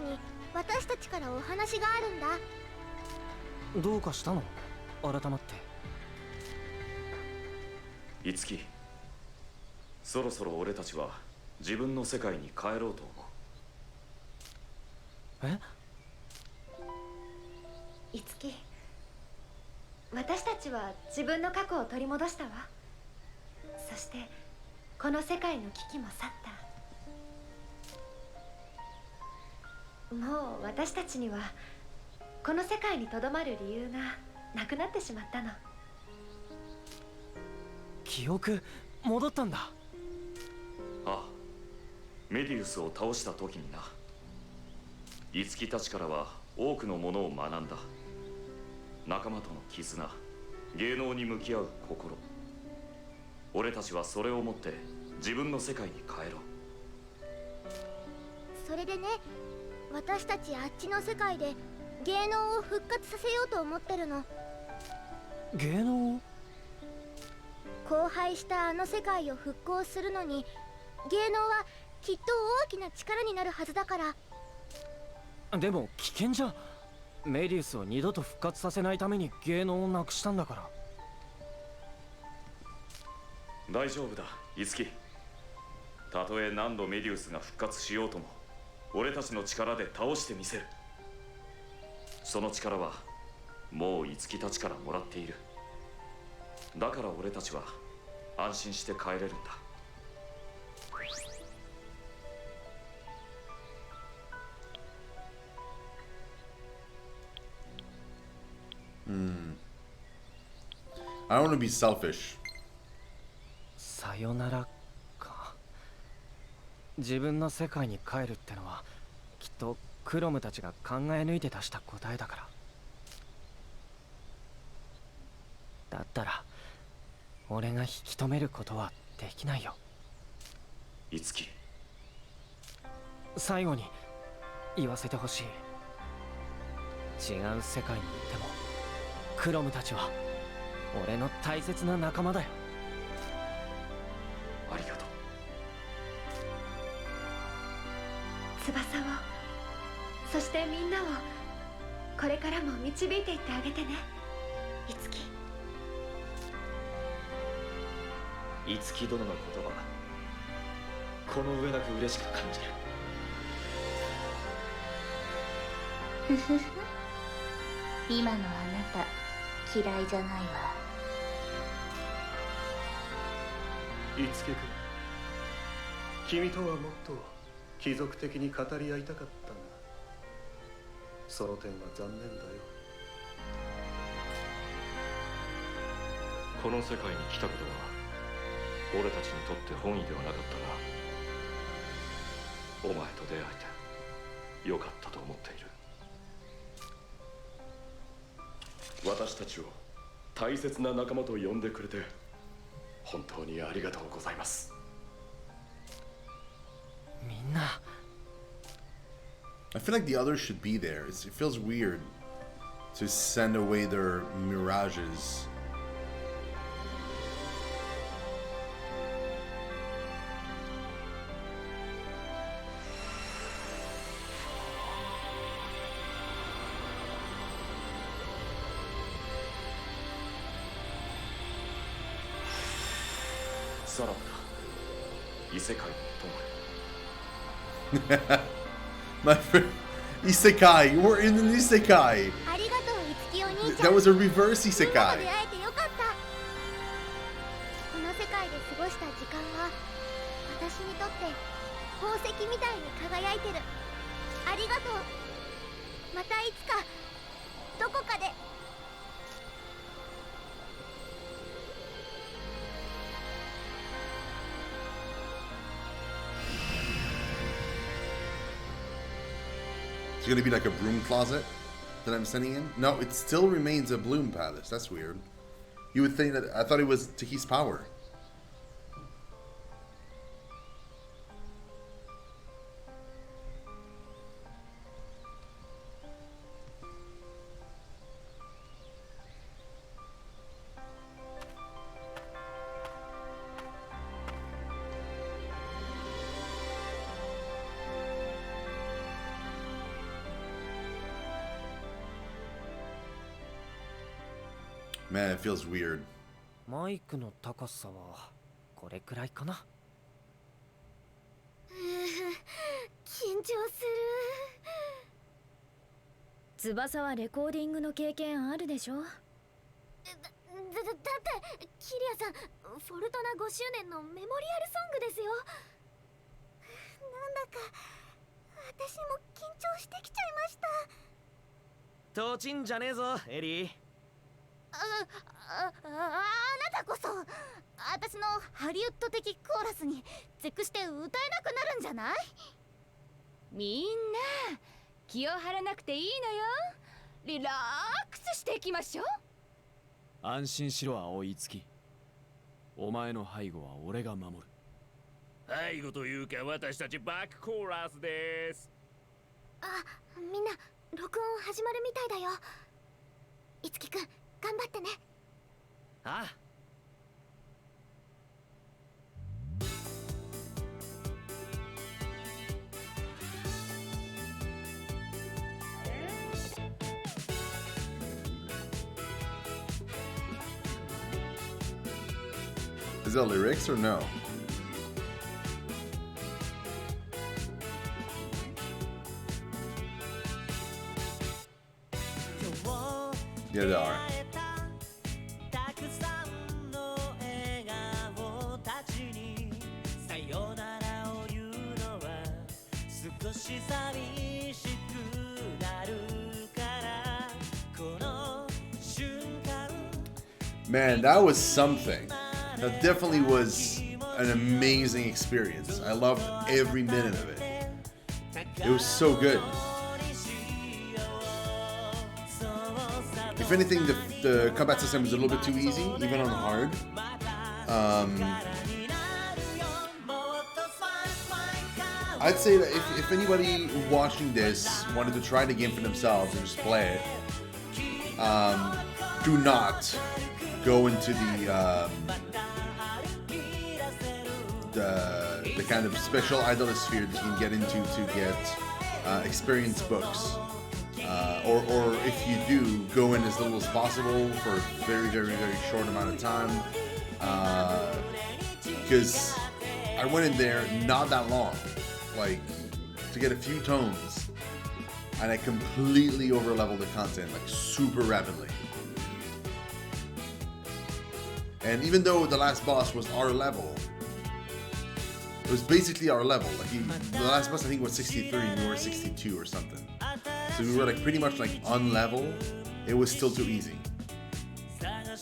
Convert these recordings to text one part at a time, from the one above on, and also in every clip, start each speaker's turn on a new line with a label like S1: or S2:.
S1: に私たちからお話があるんだ。
S2: どうかしたの？改まって。
S3: いつき、そろそろ俺たちは自分の世界に帰ろうと思う。
S2: え？
S4: いつき、私たちは自分の過去を取り戻したわ。そしてこの世界の危機も去った。もう私たちにはこの世界にとどまる理由がなくなってしまったの。
S2: 記憶戻ったんだ。
S3: ああ、メディウスを倒した時にな。いつきたちからは多くのものを学んだ。仲間との絆、芸能に向き合う心。俺たちはそれを持って自分の世界に帰ろう。
S1: それでね、私たちあっちの世界で芸能を復活させようと思ってるの。
S2: 芸能？
S1: 荒廃したあの世界を復興するのに芸能はきっと大きな力になるはずだから。
S2: でも危険じゃ。メディウスを二度と復活させないために芸能をなくしたんだから。
S3: 大丈夫だ、いつき。たとえ何度メディウスが復活しようとも俺たちの力で倒してみせる。その力はもういつきたちからもらっている。だから俺たちは安心して帰れるんだ。
S5: I don't want to be selfish.
S2: さよならか。自分の世界に帰るってのはきっとクロムたちが考え抜いて出した答えだから。だったら俺が引き止めることはできないよ。
S3: いつき、
S2: 最後に言わせてほしい。違う世界に行ってもクロムたちは俺の大切な仲間だよ。
S3: ありがとう。
S4: 翼を、そしてみんなをこれからも導いていってあげてね、いつき。
S6: いつき殿の言葉、この上なく嬉しく感じる。
S7: ふふふ、今のあなた嫌いじゃないわ。
S8: いつけくん、君とはもっと貴族的に語り合いたかったが、その点は残念だよ。この世界に来たことは俺たちにとって本意ではなかったが、お前と出会えてよかったと思っている。私たちを大切な仲間と呼んでくれて本当にありがとうございます。
S2: みんな。
S5: I feel like the others should be there. It feels weird to send away their mirages. My friend, Isekai. We're in an Isekai. That was a reverse Isekai.
S1: この世界で過ごした時間は私にとって宝石みたいに輝いてる。ありがとう。またいつかどこかで。
S5: It's gonna be like a broom closet that I'm sending in? No, it still remains a bloom palace. That's weird. You would think that I thought it was Taki's power. Man, it feels weird.
S2: マイクの高さはこれくらいかな。
S1: 緊張する。
S9: 翼はレコーディングの経験あるでしょ。
S1: だってキリアさん、フォルトナ5周年のメモリアルソングですよ。なんだか私も緊張してきちゃいました。
S2: とちんじゃねえぞエリー。
S1: あなたこそ私のハリウッド的コーラスに絶句して歌えなくなるんじゃない？
S9: みんな気を張らなくていいのよ。リラックスしていきましょう。
S10: 安心しろ青い月。お前の背後は俺が守る。
S11: 背後というか私たちバックコーラスです。
S1: あ、みんな録音始まるみたいだよ。いつきくん頑張ってね。
S2: ああ。
S5: Is that lyrics or no? Yeah, they are. Man, that was something. That definitely was an amazing experience. I loved every minute of it. It was so good. If anything, the combat system is a little bit too easy, even on hard. I'd say that if anybody watching this wanted to try the game for themselves and just play it, do not go into the kind of special idolosphere that you can get into to get experience books. Or if you do, go in as little as possible for a very, very, very short amount of time. Because I went in there not that long, like to get a few tomes, and I completely overleveled the content, like super rapidly. And even though the last boss was our level, it was basically our level. Like the last boss I think was 63 and we were 62 or something. So we were like pretty much like on level. It was still too easy.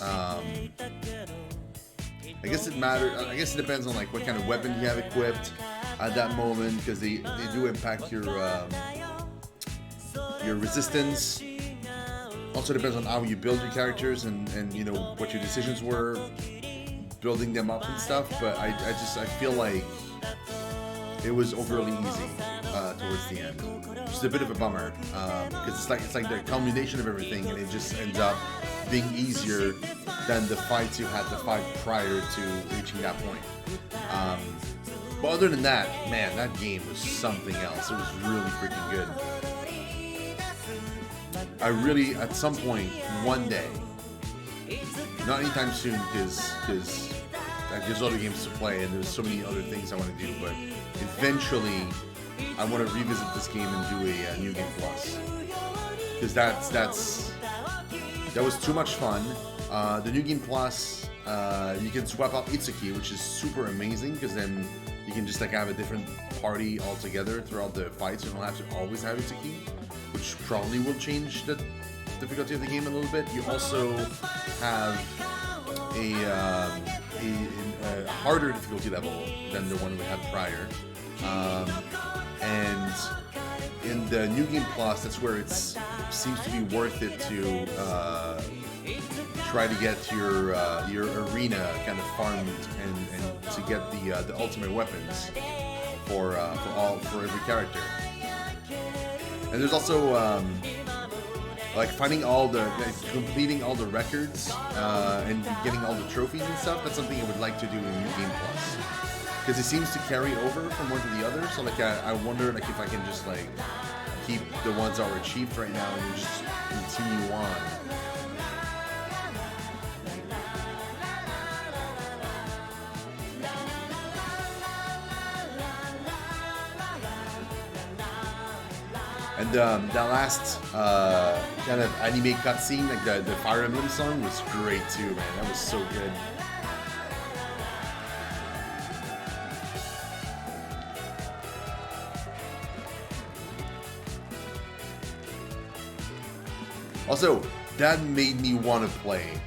S5: I guess it matters. I guess it depends on like what kind of weapon you have equipped at that moment, because they do impact your resistance. Also depends on how you build your characters and you know what your decisions were building them up and stuff. But I feel like it was overly easy towards the end, which is a bit of a bummer, because it's like the culmination of everything, and it just ends up being easier than the fights you had to fight prior to reaching that point. But other than that, man, that game was something else. It was really freaking good. I really, at some point, one day, not anytime soon, because there's other games to play and there's so many other things I want to do, but eventually I want to revisit this game and do a New Game Plus, because that was too much fun. The New Game Plus, you can swap out Itsuki, which is super amazing, because then you can just like have a different party altogether throughout the fights. You don't have to always have Itsuki, which probably will change the difficulty of the game a little bit. You also have a harder difficulty level than the one we had prior. And in the New Game Plus, that's where it seems to be worth it to try to get your arena kind of farmed and to get the ultimate weapons for every character. And there's also like finding completing all the records and getting all the trophies and stuff. That's something I would like to do in New Game Plus, because it seems to carry over from one to the other. So like I wonder like if I can just like keep the ones that were achieved right now and just continue on. And that last kind of anime cutscene, like the Fire Emblem song, was great too, man. That was so good. Also, that made me want to play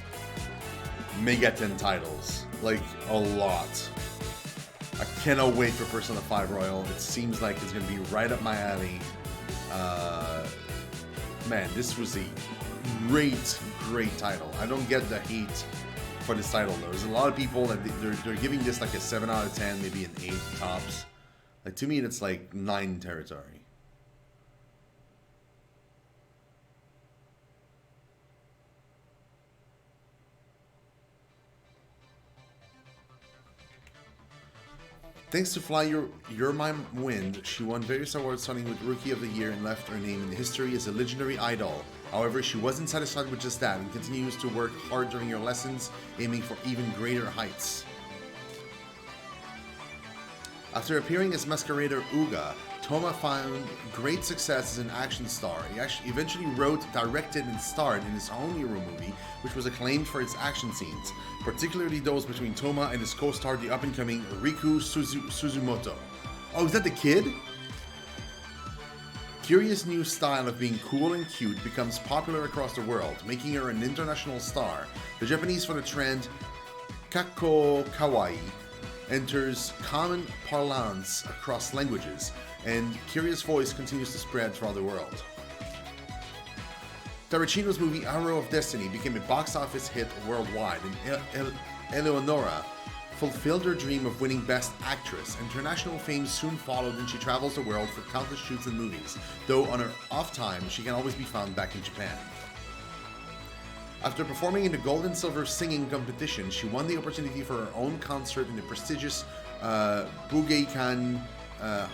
S5: Mega 10 titles, like a lot. I cannot wait for Persona 5 Royal. It seems like it's going to be right up my alley. Man, this was a great title. I don't get the hate for this title though. There's a lot of people that they're giving this like a 7 out of 10, maybe an 8 tops. Like to me, it's like 9 territory. Thanks to Fly Your My Wind, she won various awards starting with Rookie of the Year and left her name in history as a legendary idol. However, she wasn't satisfied with just that and continues to work hard during her lessons, aiming for even greater heights. After appearing as masquerader Uga, Toma found great success as an action star. He actually eventually wrote, directed, and starred in his own hero movie, which was acclaimed for its action scenes, particularly those between Toma and his co-star, the up-and-coming Riku Suzumoto. Oh, is that the kid? Curious new style of being cool and cute becomes popular across the world, making her an international star. The Japanese for the trend Kakko Kawaii enters common parlance across languages, and Curious Voice continues to spread throughout the world. Tarantino's movie Arrow of Destiny became a box office hit worldwide, and Eleonora fulfilled her dream of winning Best Actress. International fame soon followed, and she travels the world for countless shoots and movies, though on her off time, she can always be found back in Japan. After performing in the Gold and Silver Singing Competition, she won the opportunity for her own concert in the prestigious Bugeikan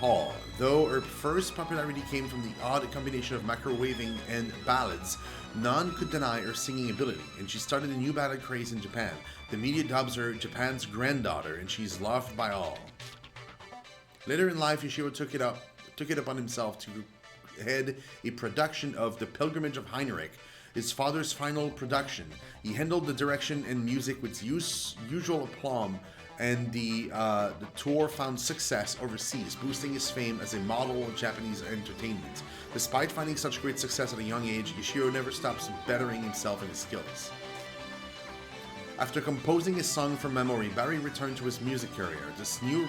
S5: Hall. Though her first popularity came from the odd combination of microwaving and ballads, none could deny her singing ability, and she started a new ballad craze in Japan. The media dubs her Japan's granddaughter, and she's loved by all. Later in life, Yoshiro took it upon himself to head a production of The Pilgrimage of Heinrich, his father's final production. He handled the direction and music with usual aplomb, and the tour found success overseas, boosting his fame as a model of Japanese entertainment. Despite finding such great success at a young age, Yoshiro never stops bettering himself and his skills. After composing his song from memory, Barry returned to his music career. This news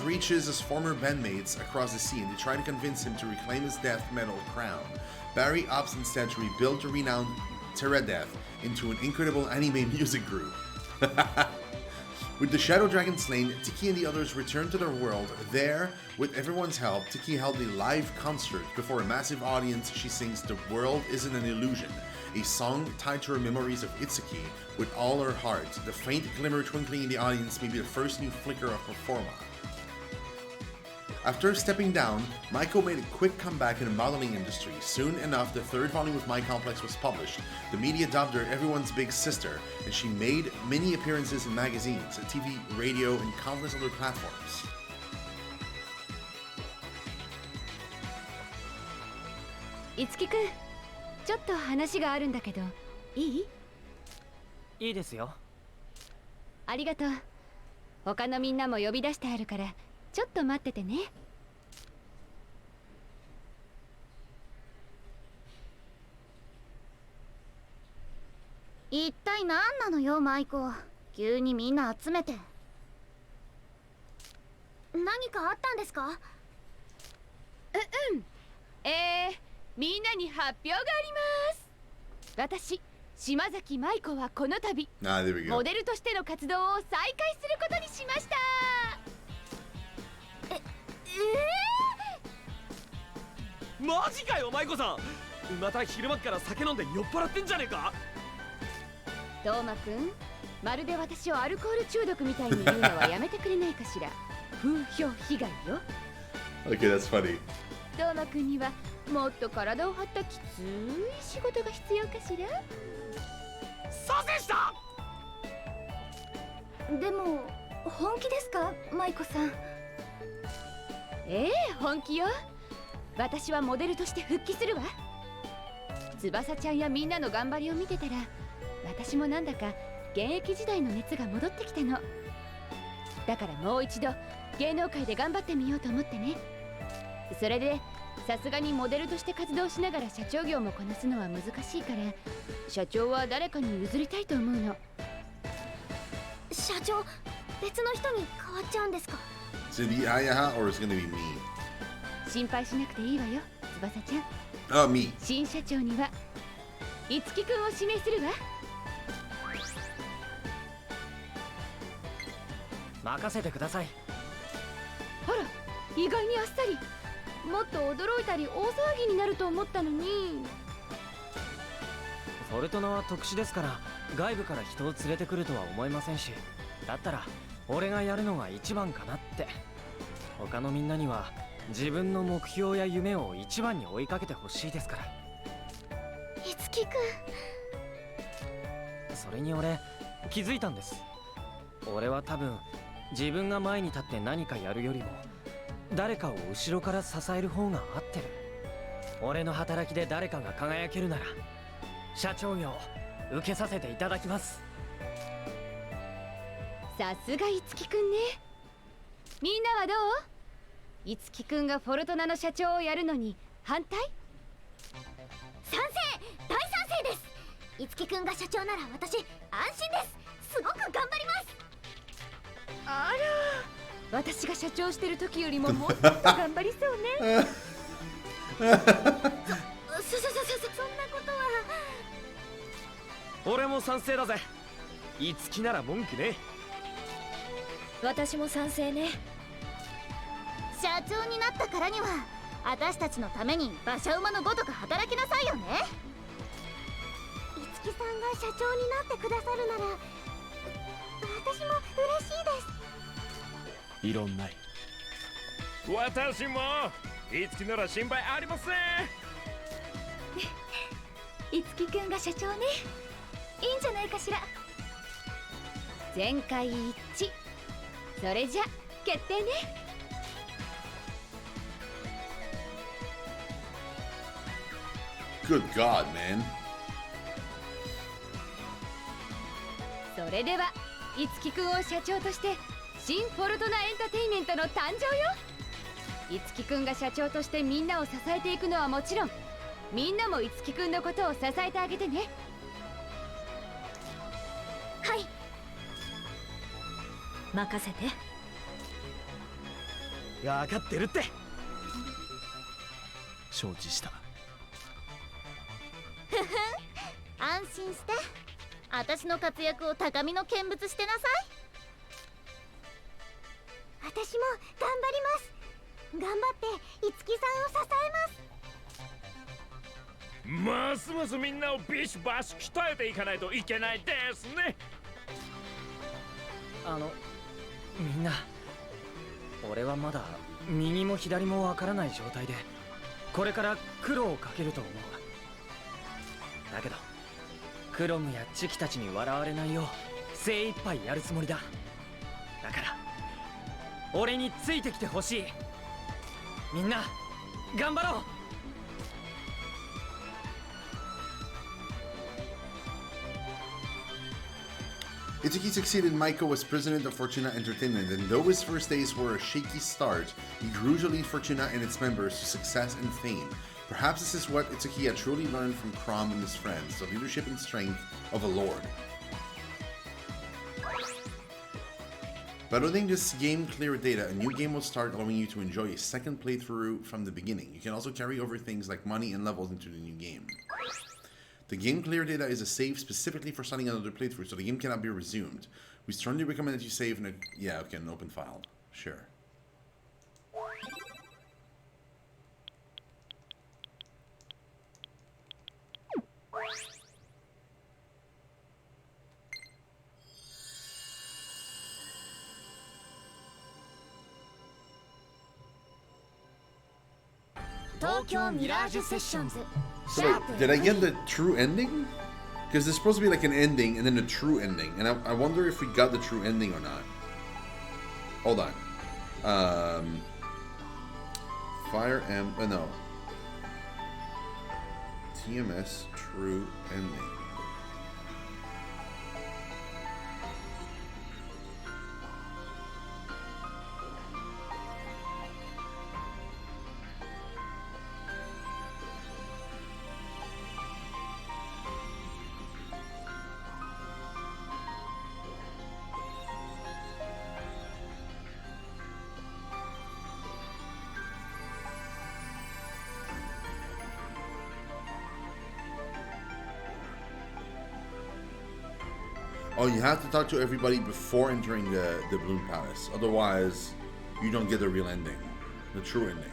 S5: reaches his former bandmates across the sea, and they try to convince him to reclaim his death metal crown. Barry opts instead to rebuild the renowned Terradeath into an incredible anime music group. With the Shadow Dragon slain, Tiki and the others return to their world. There, with everyone's help, Tiki held a live concert. Before a massive audience, she sings "The World Isn't an Illusion," a song tied to her memories of Itsuki with all her heart. The faint glimmer twinkling in the audience may be the first new flicker of her forma. After stepping down, Maiko made a quick comeback in the modeling industry. Soon enough, the third volume of My Complex was published. The media dubbed her everyone's big sister, and she made many appearances in magazines, TV, radio, and countless other platforms.
S9: Itsuki-kun, ちょっと話があるんだけど、いい？
S2: いいですよ。
S9: ありがとう。他のみんなも呼び出してあるから、ちょっと待っててね。
S1: 一体何なのよ、マイコ。急にみんな集めて。何かあったんですか？
S9: みんなに発表があります。私、島崎舞子はこの度、モデルとしての活動を再開することにしました。
S10: マジかよ、舞子さん。また昼間から酒飲んで酔っ払ってんじゃねえか。
S9: トーマくん、まるで私をアルコール中毒みたいに言うのはやめてくれないかしら。風評被害よ。
S5: Okay, that's funny.
S9: トーマくんにはもっと体を張ったきつい仕事が必要かしら。
S10: させした。
S1: でも本気ですか、マイコさん。
S9: 本気よ。私はモデルとして復帰するわ。翼ちゃんやみんなの頑張りを見てたら、私もなんだか現役時代の熱が戻ってきたの。だからもう一度芸能界で頑張ってみようと思ってね。それでさすがにモデルとして活動しながら社長業もこなすのは難しいから、社長は誰かに譲りたいと思うの。
S1: 社長、別の人に変わっちゃうんですか？
S5: Is it the Ayaha or is it gonna be me?
S9: 心配しなくていいわよ、翼ちゃん。
S5: Oh, me.
S9: 新社長には樹くんを指名するわ。
S2: 任せてください。
S9: あら、意外にあっさり。もっと驚いたり大騒ぎになると思ったのに。
S2: フォルトナは特殊ですから、外部から人を連れてくるとは思えませんし、だったら俺がやるのが一番かなって。他のみんなには自分の目標や夢を一番に追いかけてほしいですから。
S1: 樹くん。
S2: それに俺気づいたんです。俺は多分自分が前に立って何かやるよりも誰かを後ろから支える方が合ってる。俺の働きで誰かが輝けるなら社長業受けさせていただきます。
S9: さすが樹くんね。みんなはどう？樹くんがフォルトナの社長をやるのに反対？
S1: 賛成、大賛成です。樹くんが社長なら私安心です。すごく頑張ります。
S9: あら、私が社長してる時よりももっと頑張りそうね。
S1: そんなことは。
S11: 俺も賛成だぜ。樹なら文句ね。
S1: 私も賛成ね。社長になったからには私たちのために馬車馬のごとく働きなさいよね。樹さんが社長になってくださるなら私も嬉しいです。
S10: 異論ない。
S11: 私も樹なら心配ありません。
S1: 樹くんが社長ね、いいんじゃないかしら。
S9: 全会一致。それじゃ決定ね。
S5: Good God, man.
S9: それでは樹くんを社長として新フォルトナエンターテインメントの誕生よ。樹くんが社長としてみんなを支えていくのはもちろん、みんなも樹くんのことを支えてあげてね。
S1: はい、任せて。
S11: 分かってるって。
S10: 承知した。
S1: ふふん、安心して。私の活躍を高みの見物してなさい。私も頑張ります。頑張って樹さんを支えます。
S11: ますますみんなをビシバシ鍛えていかないといけないですね。
S2: みんな、俺はまだ右も左もわからない状態でこれから苦労をかけると思う。だけどクロムやチキたちに笑われないよう精一杯やるつもりだ。だから俺についてきてほしい。みんな頑張ろう。
S5: Itsuki succeeded Maiko as president of Fortuna Entertainment, and though his first days were a shaky start, he grew to lead Fortuna and its members to success and fame. Perhaps this is what Itsuki had truly learned from Crom and his friends, the leadership and strength of a lord. By loading this game clear data, a new game will start, allowing you to enjoy a second playthrough from the beginning. You can also carry over things like money and levels into the new game. The game clear data is a save specifically for starting another playthrough, so the game cannot be resumed. We strongly recommend that you save in a... yeah, okay, an open file. Sure.
S1: Tokyo Mirage Sessions.
S5: So wait, did I get the true ending? Because there's supposed to be like an ending and then a true ending. And I wonder if we got the true ending or not. Hold on. Fire Emblem... no. TMS true ending. Oh, you have to talk to everybody before entering the Bloom Palace. Otherwise, you don't get the real ending. The true ending.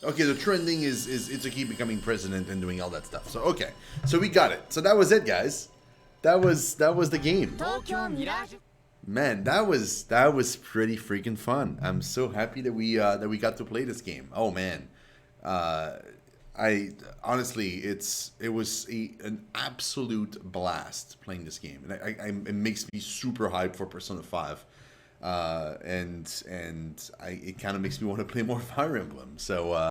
S5: Okay, the trending is Itsuki becoming president and doing all that stuff. So okay, so we got it. So that was it, guys. That was the game.
S9: Tokyo Mirage.
S5: Man, that was pretty freaking fun. I'm so happy that we got to play this game. Oh man, I honestly, it was an absolute blast playing this game, and it makes me super hyped for Persona 5. And it kind of makes me want to play more Fire Emblem. So